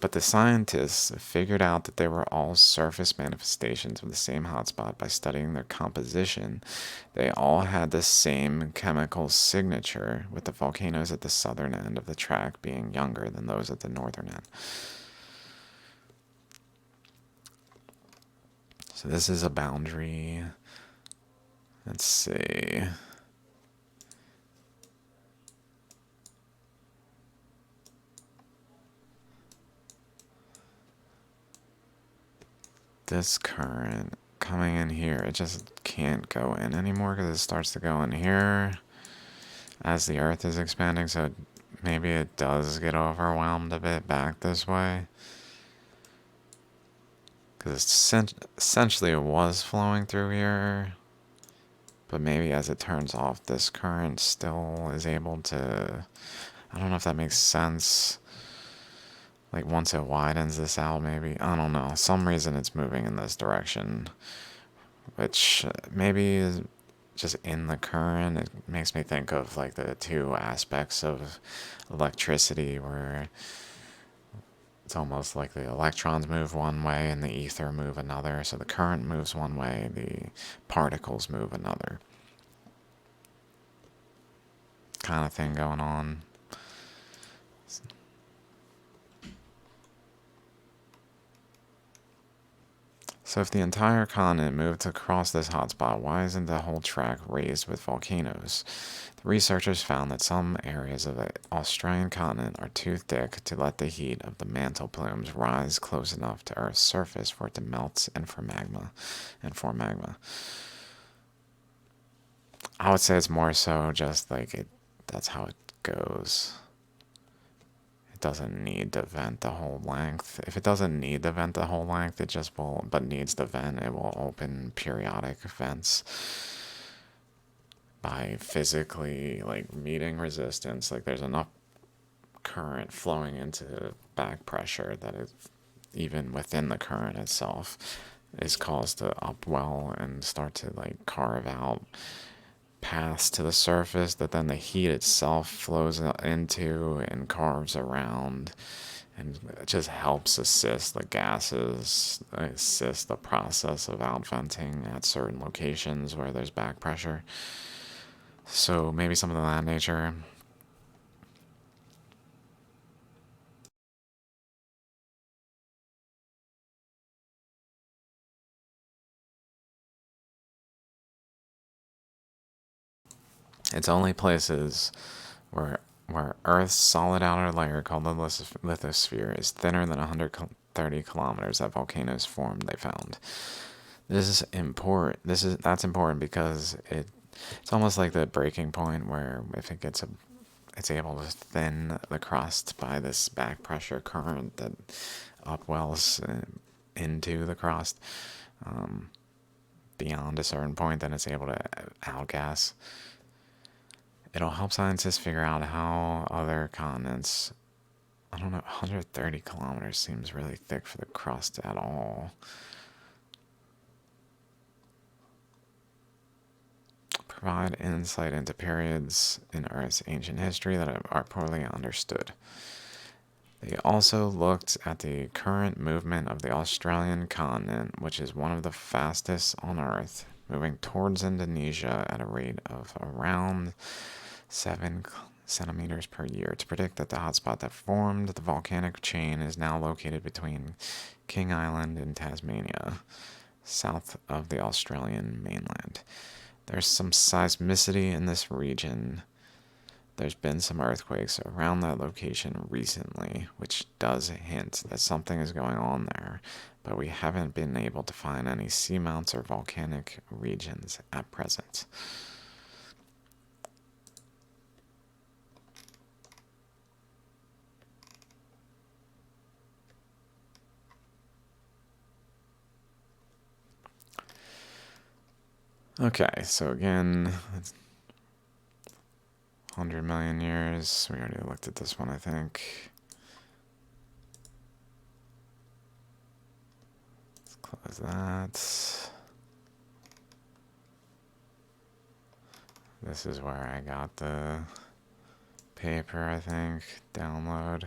But the scientists figured out that they were all surface manifestations of the same hotspot by studying their composition. They all had the same chemical signature, with the volcanoes at the southern end of the track being younger than those at the northern end. So this is a boundary. Let's see. This current coming in here, it just can't go in anymore because it starts to go in here as the Earth is expanding, so maybe it does get overwhelmed a bit back this way. Because essentially it was flowing through here, but maybe as it turns off, this current still is able to... I don't know if that makes sense. Like once it widens this out, maybe. I don't know. Some reason it's moving in this direction, which maybe is just in the current. It makes me think of like the two aspects of electricity where it's almost like the electrons move one way and the ether move another. So the current moves one way, the particles move another. Kind of thing going on. So if the entire continent moved across this hotspot, why isn't the whole track raised with volcanoes? The researchers found that some areas of the Australian continent are too thick to let the heat of the mantle plumes rise close enough to Earth's surface for it to melt and form magma. I would say it's more so just like that's how it goes. Doesn't need to vent the whole length. If it doesn't need to vent the whole length, it just will, but needs to vent, it will open periodic vents by physically like meeting resistance. Like there's enough current flowing into back pressure that it, even within the current itself, is caused to upwell and start to like carve out paths to the surface that then the heat itself flows into and carves around, and it just helps assist the gases, assist the process of outventing at certain locations where there's back pressure. So maybe something of that nature. It's only places where Earth's solid outer layer, called the lithosphere, is thinner than 130 kilometers that volcanoes formed, they found. This is important. That's important because it's almost like the breaking point where if it gets it's able to thin the crust by this back pressure current that upwells into the crust. Beyond a certain point, then it's able to outgas. It'll help scientists figure out how other continents... I don't know, 130 kilometers seems really thick for the crust at all. Provide insight into periods in Earth's ancient history that are poorly understood. They also looked at the current movement of the Australian continent, which is one of the fastest on Earth, moving towards Indonesia at a rate of around 7 centimeters per year, to predict that the hotspot that formed the volcanic chain is now located between King Island and Tasmania, south of the Australian mainland. There's some seismicity in this region. There's been some earthquakes around that location recently, which does hint that something is going on there, but we haven't been able to find any seamounts or volcanic regions at present. Okay, so again, 100 million years. We already looked at this one, I think. Let's close that. This is where I got the paper, I think. Download.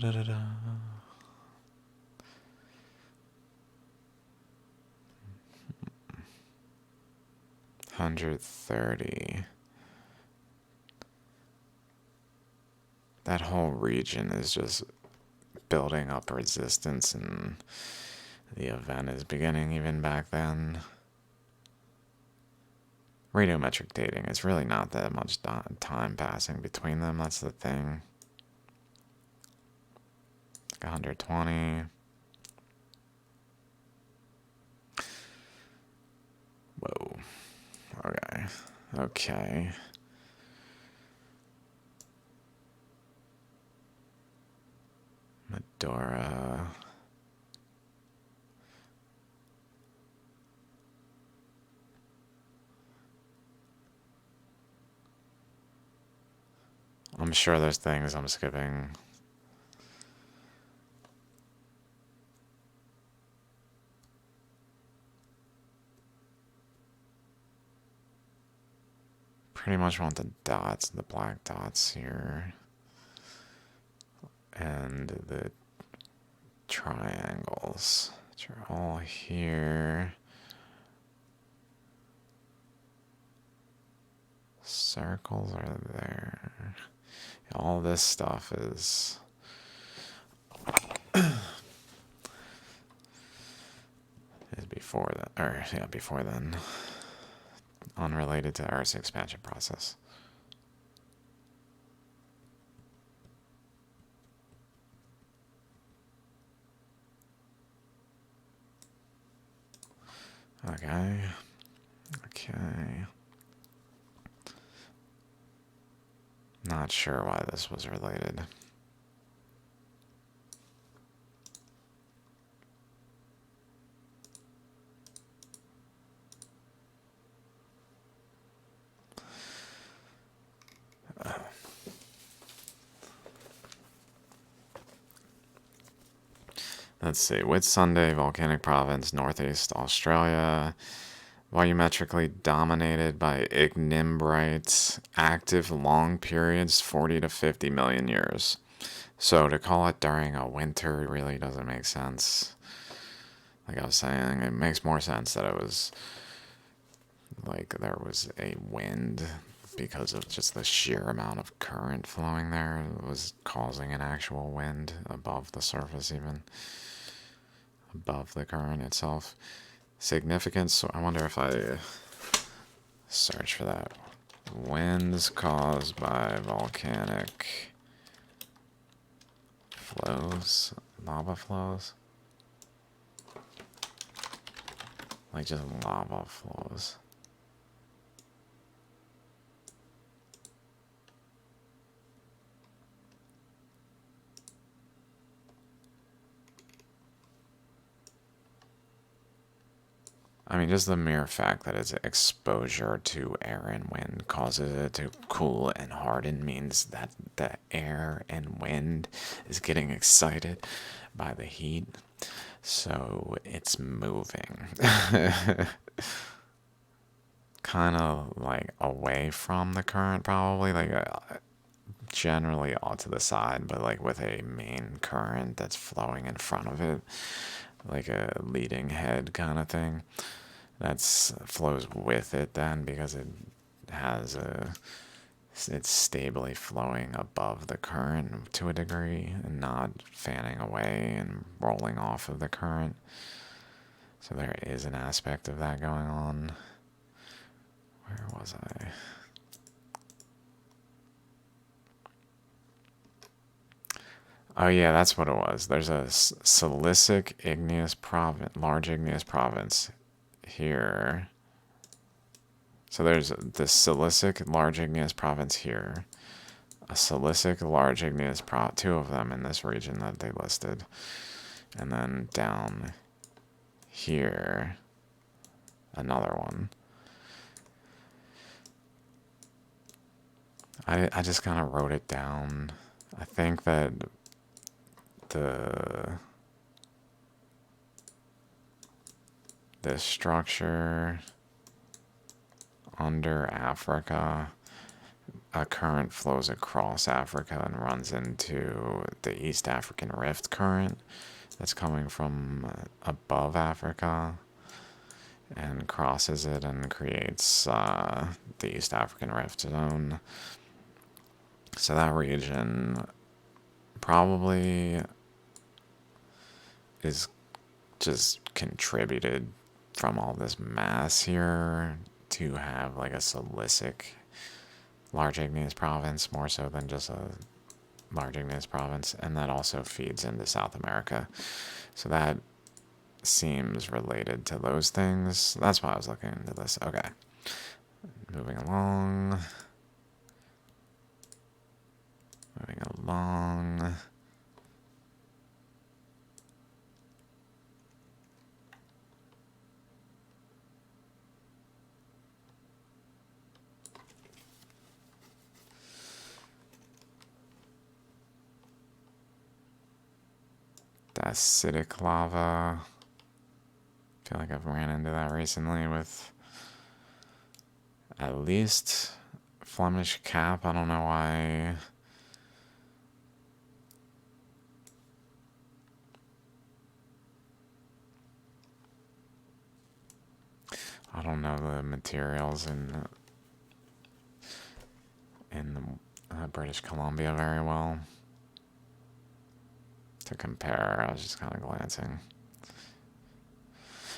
130. That whole region is just building up resistance, and the event is beginning even back then. Radiometric dating is really not that much time passing between them, that's the thing. 120. Whoa. Okay. Okay. Medora. I'm sure there's things I'm skipping. Pretty much want the dots, the black dots here. And the triangles, which are all here. Circles are there. All this stuff is before that, or yeah, before then. Unrelated to Earth's expansion process. Okay. Okay. Not sure why this was related. Let's see. Whitsunday Volcanic Province, Northeast Australia. Volumetrically dominated by ignimbrites. Active long periods, 40 to 50 million years. So to call it during a winter really doesn't make sense. Like I was saying, it makes more sense that it was like there was a wind because of just the sheer amount of current flowing there. It was causing an actual wind above the surface, even above the current itself. Significance, so I wonder if I search for that. Winds caused by volcanic flows, lava flows. Like just lava flows. I mean, just the mere fact that its exposure to air and wind causes it to cool and harden means that the air and wind is getting excited by the heat. So it's moving. Kind of like away from the current, probably. Like generally off to the side, but like with a main current that's flowing in front of it. Like a leading head kind of thing. That's flows with it then because it has it's stably flowing above the current to a degree and not fanning away and rolling off of the current. So there is an aspect of that going on. Where was I? Oh yeah, that's what it was. There's a silicic igneous province, large igneous province here. So there's the silicic large igneous province here, a silicic large igneous two of them in this region that they listed, and then down here another one. I just kind of wrote it down. I think that the structure under Africa a current flows across Africa and runs into the East African Rift current that's coming from above Africa and crosses it and creates the East African Rift zone. So that region probably is just contributed from all this mass here to have like a Silicic large igneous province more so than just a large igneous province, and that also feeds into South America. So that seems related to those things. That's why I was looking into this. Okay. Moving along. Moving along. Acidic lava. I feel like I've ran into that recently with at least Flemish Cap. I don't know why. I don't know the materials in British Columbia very well to compare. I was just kind of glancing.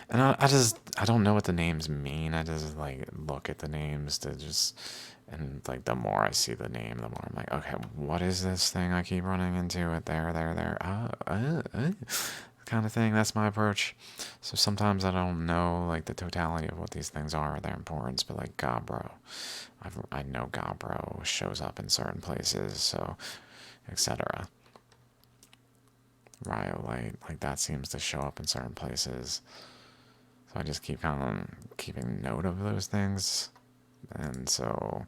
And I don't know what the names mean. I just like look at the names to just, and like the more I see the name, the more I'm like, okay, what is this thing I keep running into it there, kind of thing. That's my approach. So sometimes I don't know like the totality of what these things are, their importance, but like Gabbro, I know Gabbro shows up in certain places, so etc. Rhyolite, like that seems to show up in certain places. So I just keep kind of keeping note of those things. And so,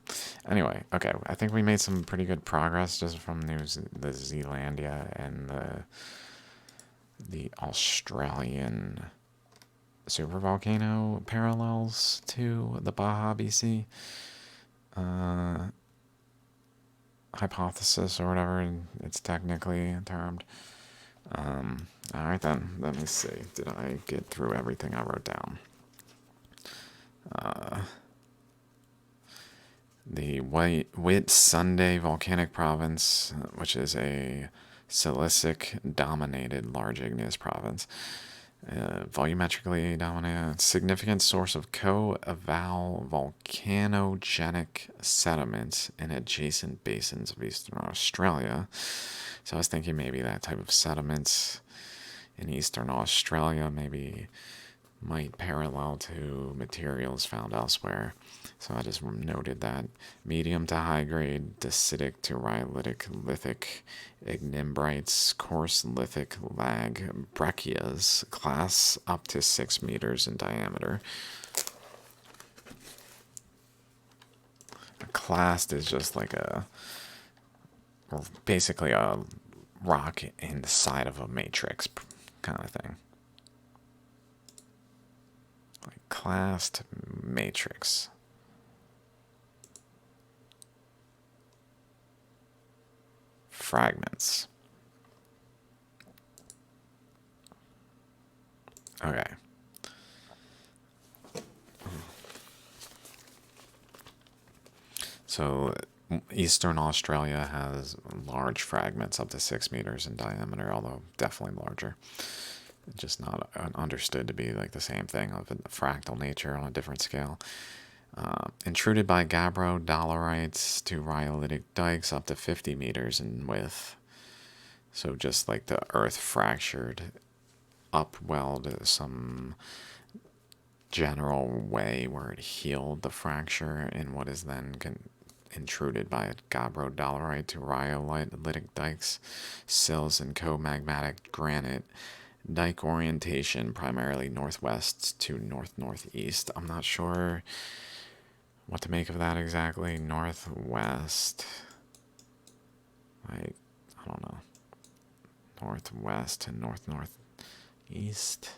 anyway, okay, I think we made some pretty good progress just from the Zealandia and the Australian supervolcano parallels to the Baja BC hypothesis, or whatever it's technically termed. Alright then, let me see. Did I get through everything I wrote down? The Whitsunday Volcanic Province, which is a silicic-dominated large igneous province, volumetrically dominant, significant source of co-eval volcanogenic sediment in adjacent basins of eastern Australia. So I was thinking maybe that type of sediment in eastern Australia maybe might parallel to materials found elsewhere. So I just noted that medium to high grade, dacitic to rhyolitic, lithic ignimbrites, coarse lithic lag breccias, class up to 6 meters in diameter. A clast is just like basically a rock inside of a matrix kind of thing. Like clast matrix. Fragments. Okay. So eastern Australia has large fragments up to 6 meters in diameter, although definitely larger. Just not understood to be like the same thing of a fractal nature on a different scale. Intruded by gabbro dolerites to rhyolitic dikes up to 50 meters in width. So just like the earth fractured upwelled some general way where it healed the fracture in what is then intruded by a gabbro dolerite to rhyolitic dikes, sills, and co-magmatic granite. Dike orientation primarily northwest to north-northeast. I'm not sure what to make of that exactly. Northwest. I don't know. Northwest to north-northeast.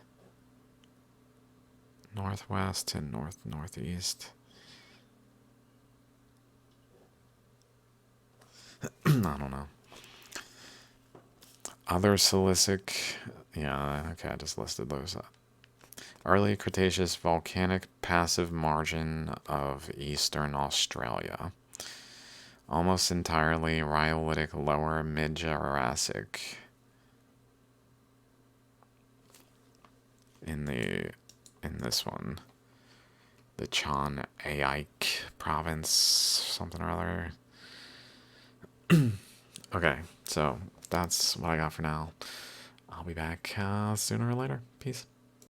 Northwest to north-northeast. I don't know. Other Silicic, yeah, okay, I just listed those up. Early Cretaceous volcanic passive margin of eastern Australia. Almost entirely rhyolitic lower mid-Jurassic. In this one, the Chan Aik province, something or other. Okay, so that's what I got for now. I'll be back sooner or later. Peace.